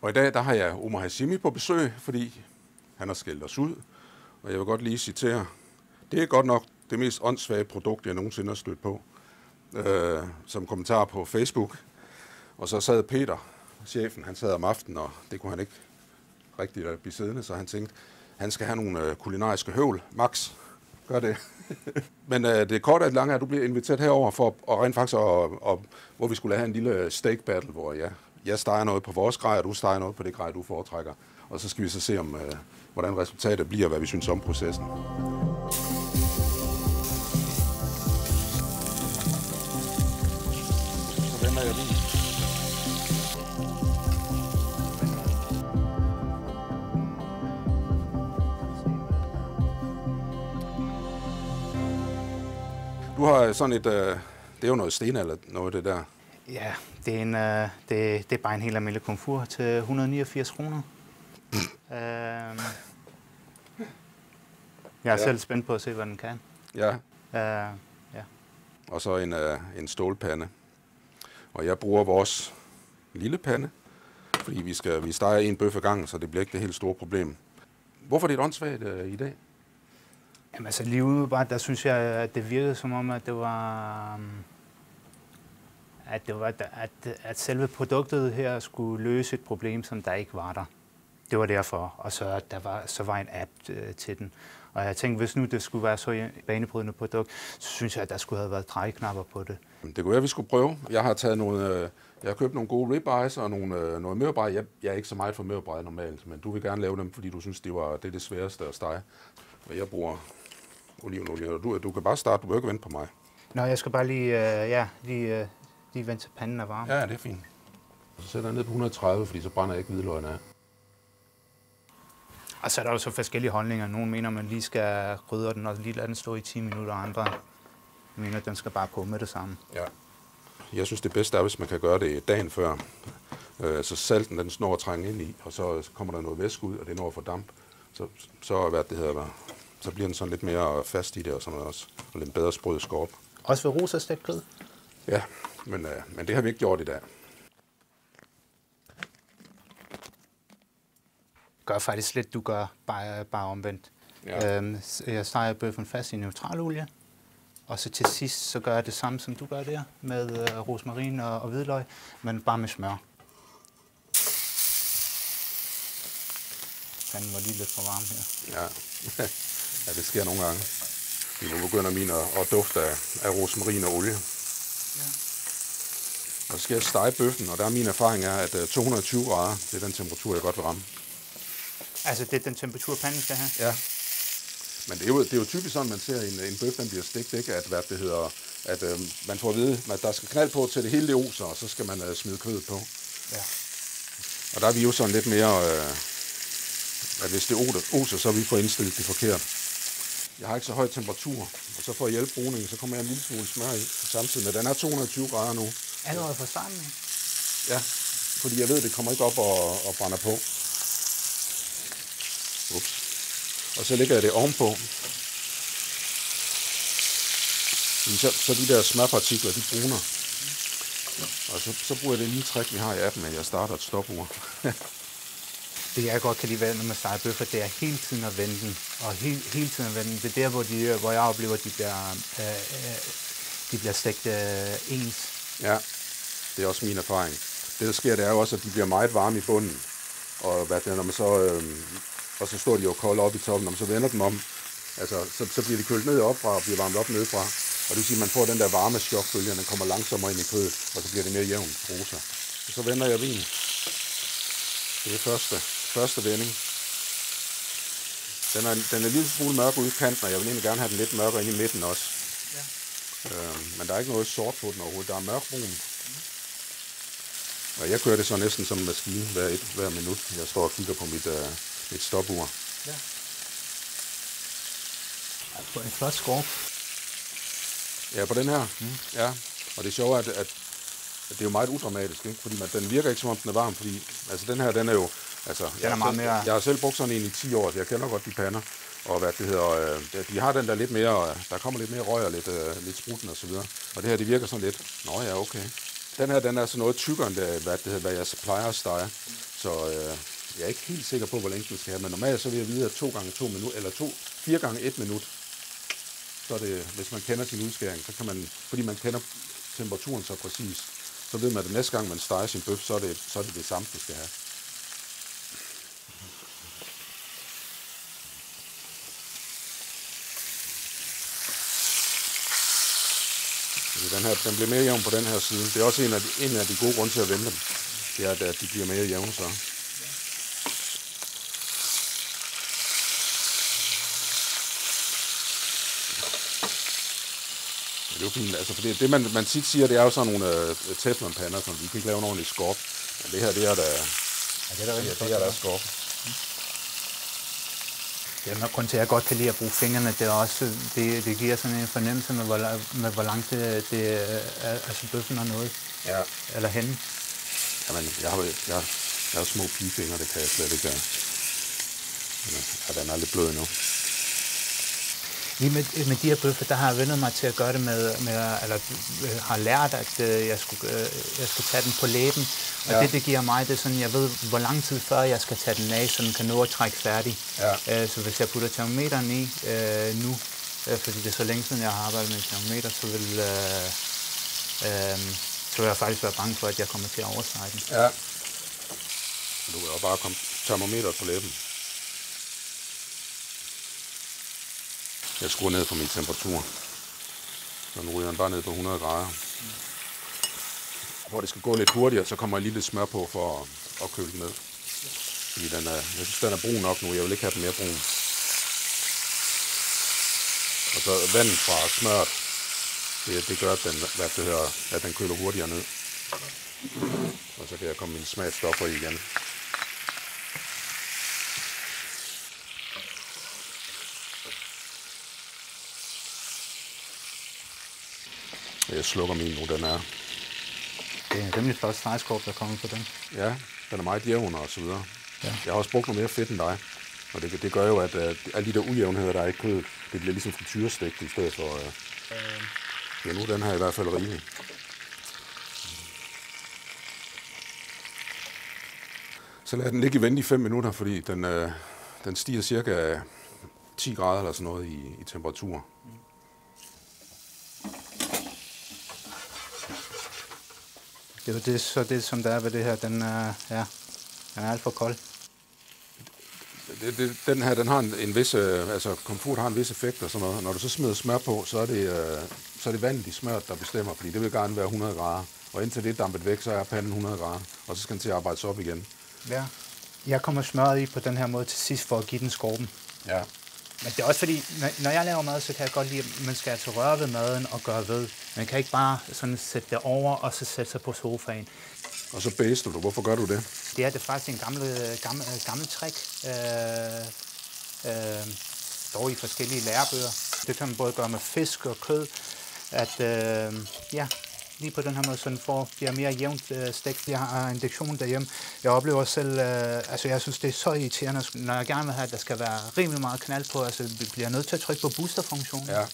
Og i dag der har jeg Omar Hashimi på besøg, fordi han har skældt os ud. Og jeg vil godt lige citere, det er godt nok det mest åndssvage produkt, jeg nogensinde har stødt på, som kommentar på Facebook. Og så sad Peter, chefen, han sad om aftenen, og det kunne han ikke rigtig blive siddende, så han tænkte, han skal have nogle kulinariske høvl. Max, gør det. Men det korte og lange er, at du bliver inviteret herover for at rent faktisk, hvor vi skulle have en lille steak battle, hvor jeg steger noget på vores grej, og du steger noget på det grej, du foretrækker. Og så skal vi så se, om hvordan resultatet bliver, og hvad vi synes om processen. Så vender jeg lige. Du har sådan et, det er jo noget stenalder, noget det der. Ja, det er bare en helt almindelig komfur til 189 kroner. Jeg er selv spændt på at se, hvad den kan. Ja. Ja. Og så en stålpande. Og jeg bruger vores lille pande, fordi vi steger en bøf ad gangen, så det bliver ikke det helt store problem. Hvorfor er det et åndssvagt i dag? Jamen altså lige umiddelbart, der synes jeg, at det virkede som om, at det var... At selve produktet her skulle løse et problem, som der ikke var der. Det var derfor, og så var en app til den. Og jeg tænkte, hvis nu det skulle være så banebrydende produkt, så synes jeg, at der skulle have været drejeknapper på det. Det kunne være, at vi skulle prøve. Jeg har købt nogle gode ribeyes og noget mørbrad. Jeg er ikke så meget for mørbrad normalt, men du vil gerne lave dem, fordi du synes, det er det sværeste at stege. Og jeg bruger olivenolie, og du kan bare starte, du behøver ikke vente på mig. Nå, jeg skal bare lige vente til panden er varm. Ja, det er fint. Så sætter jeg ned på 130, fordi så brænder jeg ikke hvidløgene af. Og så er der jo så forskellige holdninger. Nogle mener, man lige skal krydre den og lige lade den stå i 10 minutter, og andre mener, at den skal bare på med det samme. Ja. Jeg synes, det bedste er, hvis man kan gøre det dagen før. Så salten den når at trænge ind i, og så kommer der noget væske ud, og det når at få damp. Så bliver den sådan lidt mere fast i det og sådan noget også. Og lidt bedre sprød skorp. Også ved rosa stegt kød? Ja, men det har vi ikke gjort i dag. Gør faktisk lidt, du gør bare omvendt. Ja. Jeg steger bøffen fast i neutralolie, og så til sidst så gør jeg det samme, som du gør der, med rosmarin og hvidløg, men bare med smør. Den var lige lidt for varm her. Ja, det sker nogle gange. Nu begynder min at dufte af rosmarin og olie. Ja. Og så skal jeg stege bøffen, og der er min erfaring er, at 220 grader, det er den temperatur, jeg godt vil ramme. Altså, det er den temperatur, panden skal have? Ja. Men det er jo typisk sådan, man ser en bøf, den bliver stegt, ikke? At man får at vide, at der skal knald på til det hele det oser, og så skal man smide kødet på. Ja. Og der er vi jo sådan lidt mere, at hvis det oser, så er vi får indstillet det forkert. Jeg har ikke så høj temperatur, og så for at hjælpe brugningen, så kommer jeg en lille smule smør i samtidig med. Den er 220 grader nu. Allerede fra starten? Ja, fordi jeg ved, det kommer ikke op og brænder på. Ups. Og så lægger jeg det ovenpå. Så de der smørpartikler, de bruner. Og så bruger jeg det lille trick, vi har i appen, at jeg starter et stopur. Det jeg godt kan lide ved, når man steger bøffer, det er hele tiden at vende den. Og hele tiden at vende den. Det er der, hvor jeg oplever, at de bliver stegt ens. Ja, det er også min erfaring. Det der sker, det er jo også, at de bliver meget varme i bunden. Og når man så... og så står de jo kolde op i toppen, og så vender dem om. Altså, så bliver de kølet ned opfra og bliver varmet op nedefra. Og det vil sige, at man får den der varme chokbølge, den kommer langsommere ind i kødet, og så bliver det mere jævnt rosa. Og så vender jeg vin. Det er første vending. Den er lidt smule mørk ude i kanten, og jeg vil egentlig gerne have den lidt mørkere inde i midten også. Ja. Men der er ikke noget sort på den overhovedet. Der er mørkbrun. Og jeg kører det så næsten som en maskine hver minut. Jeg står og kigger på mit stopur. Ja. På en flot skorp. Ja, på den her. Ja. Og det er sjovt, at det er jo meget udramatisk, ikke? Fordi den virker ikke som om den er varm, fordi altså den her, den er jo, altså jeg har selv brugt sådan en i 10 år, så jeg kender godt de pander, og de har den der lidt mere, der kommer lidt mere røg og lidt spruten og så videre. Og det her, det virker sådan lidt, nå ja, okay. Den her, den er så noget tykkere end hvad jeg plejer at stege. Så jeg er ikke helt sikker på, hvor længe den skal have. Men normalt så vil jeg vide, at 2 gange 2 minutter, eller 4 gange 1 minut. Så er det, hvis man kender sin udskæring, så kan man, fordi man kender temperaturen så præcis, så ved man, at næste gang man steger sin bøf, så er det det samme, det skal have. Den bliver mere jævn på den her side. Det er også en af de gode grunde til at vende dem. Det er, at de bliver mere jævne så. Det er jo fint, altså, fordi det man tit siger, det er jo sådan nogle teflonpander, som vi kan ikke lave en ordentlig skorp. Men det her, det er der skorp. Det er nok grund til, at jeg godt kan lide at bruge fingrene. Det er også, det giver sådan en fornemmelse med hvor langt det altså bøffen har nået. Ja. Eller henne. Jamen, jeg har små pigefingre, det kan jeg slet ikke. Ja, den er lidt blød nu. Lige med de her bøffer, der har jeg vendt mig til at gøre det eller har lært, at jeg skal tage den på læben. Og ja. Det giver mig, det er sådan, jeg ved, hvor lang tid før jeg skal tage den af, så den kan nå at trække færdig. Ja. Så hvis jeg putter termometeren i nu, fordi det er så længe siden, jeg har arbejdet med en termometer, så vil jeg faktisk være bange for, at jeg kommer til at overseje den. Ja. Du vil jo bare komme termometeret på læben. Jeg skruer ned på min temperatur. Så nu ryger den bare ned på 100 grader. Hvor det skal gå lidt hurtigere, så kommer jeg lige lidt smør på for at køle den ned. Fordi jeg synes, den er brun nok nu. Jeg vil ikke have den mere brun. Og så vandet fra smøret, det gør, at den køler hurtigere ned. Og så kan jeg komme mine smagsstoffer i igen. Jeg slukker min nu, den er. Det er en rimelig flot stegeskorp, der kommer på den. Ja, den er meget jævn og så videre. Ja. Jeg har også brugt noget mere fedt end dig. Og det gør jo, at alle de der ujævnheder, der er i kødet, det bliver ligesom frityrestegt i stedet for... Ja, nu den her i hvert fald rigelig. Så lad den ligge i vente i 5 minutter, fordi den stiger cirka 10 grader eller sådan noget i temperatur. Det er det, som der er ved det her. Den er alt for kold. Den her, den har en vis, altså komfort har en vis effekt og sådan noget. Når du så smider smør på, så er det vandet i smøret, der bestemmer, fordi det vil gerne være 100 grader. Og indtil det er dampet væk, så er panden 100 grader, og så skal den til at arbejde sig op igen. Ja. Jeg kommer smøret i på den her måde til sidst for at give den skorpen. Ja. Men det er også fordi, når jeg laver mad, så kan jeg godt lide, at man skal altså røre ved maden og gøre ved. Man kan ikke bare sådan sætte det over og så sætte sig på sofaen. Og så baster du. Hvorfor gør du det? Det er faktisk en gammel trick. Står i forskellige lærebøger. Det kan man både gøre med fisk og kød. Lige på den her måde, så den bliver mere jævnt stegt. Jeg har induktion derhjemme. Jeg oplever selv, jeg synes, det er så irriterende, når jeg gerne vil have, at der skal være rimelig meget knald på. Altså, vi bliver nødt til at trykke på boosterfunktionen. Ja.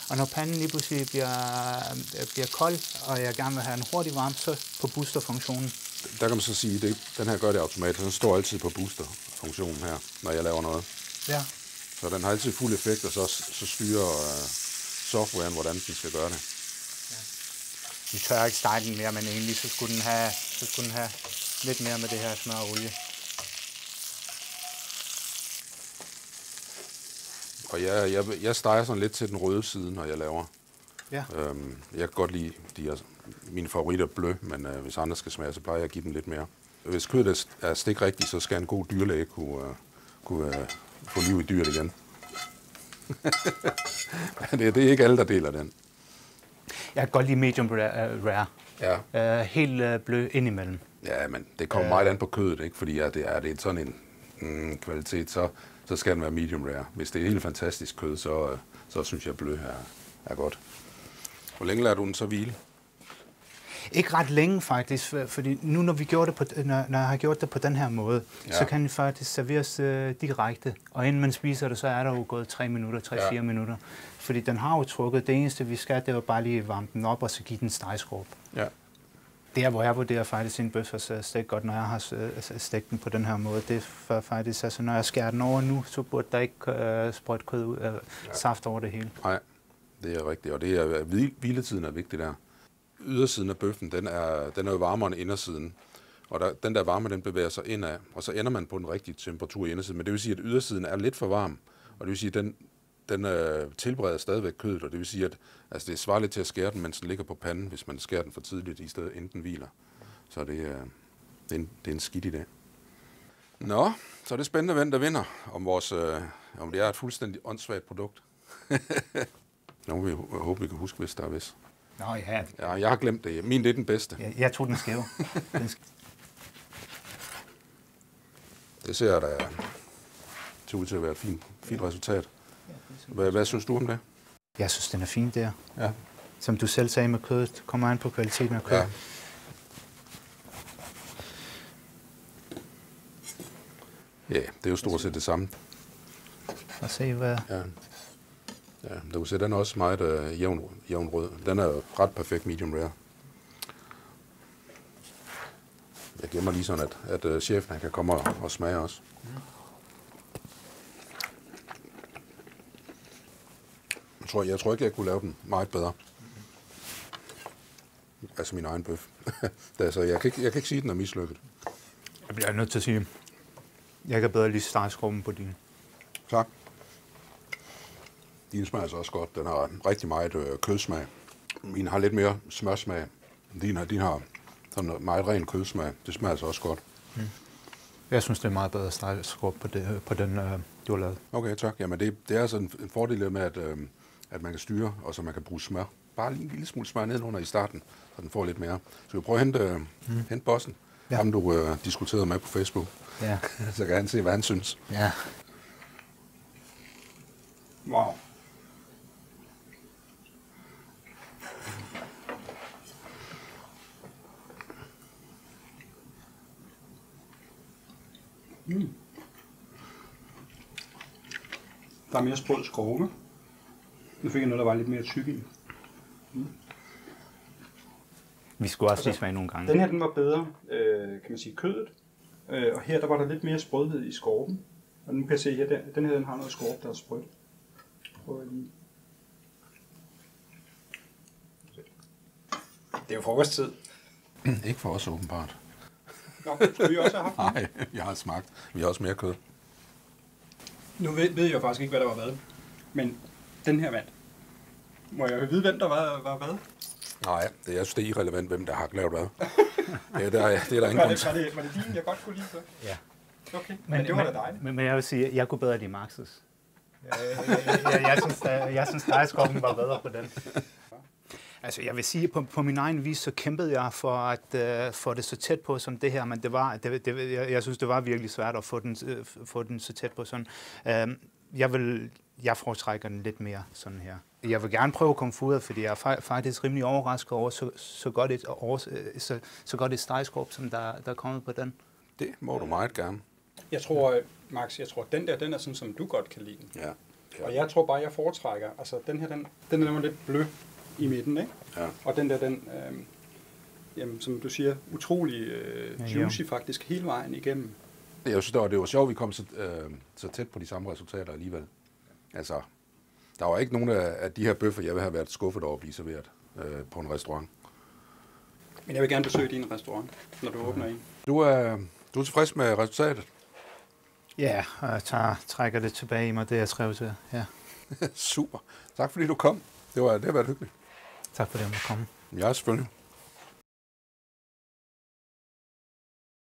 Og når panden lige pludselig bliver kold, og jeg gerne vil have en hurtig varme, så på boosterfunktionen. Der kan man så sige, at den her gør det automatisk. Den står altid på boosterfunktionen her, når jeg laver noget. Ja. Så den har altid fuld effekt, og så styrer softwaren, hvordan den skal gøre det. Vi tør ikke stege den mere, men egentlig så skulle den have lidt mere med det her smør og olie. Og jeg steger sådan lidt til den røde side, når jeg laver. Ja. Jeg kan godt lide mine favoritter blø, men hvis andre skal smage, så plejer jeg at give dem lidt mere. Hvis kødet er stik rigtigt, så skal en god dyrlæge kunne få liv i dyret igen. det er ikke alle, der deler den. Jeg kan godt lide medium rare. Ja. Helt blød indimellem. Ja, men det kommer meget an på kødet, ikke? Fordi det er sådan en kvalitet, så skal den være medium rare. Hvis det er helt fantastisk kød, så synes jeg, at blød er godt. Hvor længe lader du den så hvile? Ikke ret længe faktisk, fordi nu når jeg har gjort det på den her måde, så kan den faktisk serveres direkte. Og inden man spiser det, så er der jo gået 3 minutter, 3-4 minutter. Fordi den har jo trukket. Det eneste vi skal, det er jo bare lige varme den op og så give den stegeskorp. Ja. Der, hvor jeg vurderer faktisk en bøf er stegt godt, når jeg har stegt den på den her måde, det er faktisk, altså når jeg skærer den over nu, så burde der ikke sprøjt kød ud af saft over det hele. Nej, det er rigtigt, og det er, hviletiden er vigtig der. Ydersiden af bøffen, den er jo varmere end indersiden, og den der varme, den bevæger sig indad, og så ender man på den rigtige temperatur i indersiden, men det vil sige, at ydersiden er lidt for varm, og det vil sige, at den tilbereder stadigvæk kødet, og det vil sige, at altså, det er svarligt til at skære den, mens den ligger på panden, hvis man skærer den for tidligt, i stedet inden den hviler. Så det er en skidt idé. Nå, så er det spændende, hvem der vinder, om det er et fuldstændig åndssvagt produkt. Nu må vi håbe, vi kan huske, hvis der er vis. Nå ja. Ja, jeg har glemt det. Min det er den bedste. Jeg tog den skæve. Det ser da ud til at være et fint resultat. Hvad synes du om det? Jeg synes, den er fin der. Ja. Som du selv sagde med kødet, kommer an på kvaliteten af kødet. Ja, det er jo stort set det samme. Og se hvad... Ja, du kan se, den er også meget jævn rød. Den er ret perfekt medium rare. Jeg gemmer lige sådan, at chefen han kan komme og smage også. Jeg tror ikke, jeg kunne lave den meget bedre. Altså min egen bøf. Altså, jeg kan ikke sige, at den er mislykket. Jeg bliver nødt til at sige, jeg kan bedre lide stegskrummen på din. Tak. Din smager altså også godt. Den har rigtig meget kødsmag. Min har lidt mere smørsmag. Din har sådan meget ren kødsmag. Det smager altså også godt. Jeg synes, det er meget bedre stegskrub på den, du har lavet. Okay, tak. Jamen, det er altså en fordel med, at man kan styre, og så man kan bruge smør. Bare en lille smule smør nedenunder i starten, så den får lidt mere. Så vi prøver at hente bossen. Ja. Ham du diskuterede med på Facebook. Ja. Så kan han se, hvad han synes. Ja. Wow. Der er mere sprød skorpe. Nu fik jeg noget, der var lidt mere tyk i. Vi skulle også lige smage nogle gange. Den her, den var bedre, kan man sige, kødet. Og her, der var der lidt mere sprødhed i skorpen. Og nu kan jeg se her, den her, den har noget skorpe, der er sprødt. Prøv lige. Det er jo frokosttid. Ikke for os åbenbart. Nå, skulle vi også have haft den? Nej, jeg har smagt. Vi har også mere kød. Nu ved jeg faktisk ikke, hvad der var hvad. Men den her vandt. Må jeg vide, hvem der var hvad? Nej, jeg synes, det er irrelevant, hvem der har lavet hvad. Det er der ingen grund til. Var det din, jeg godt kunne lide så? Ja. Okay, men det var da dejligt. Men jeg vil sige, jeg kunne bedre lide Max's. Jeg synes, stegeskrummen var bedre på den. Altså, jeg vil sige, på min egen vis, så kæmpede jeg for at få det så tæt på som det her, men jeg synes, det var virkelig svært at få den så tæt på sådan. Jeg foretrækker den lidt mere sådan her. Jeg vil gerne prøve kung fu, fordi jeg er faktisk rimelig overrasket over så godt et stegeskrub, som der er kommet på den. Det må du meget gerne. Jeg tror, Max, den er sådan, som du godt kan lide den. Ja. Og jeg tror bare, jeg foretrækker, altså den her, den er lidt blød i midten, ikke? Ja. Og den der, jamen, som du siger, utrolig juicy faktisk hele vejen igennem. Jeg synes, det var sjovt, at vi kom så tæt på de samme resultater alligevel. Altså, der var ikke nogen af de her bøffer, jeg vil have været skuffet over at blive serveret på en restaurant. Men jeg vil gerne besøge din restaurant, når du åbner en. Du er tilfreds med resultatet? Ja, og jeg trækker det tilbage i mig, det jeg skrev til. Ja. Super. Tak fordi du kom. Det har været hyggeligt. Tak fordi jeg måtte komme. Ja, selvfølgelig.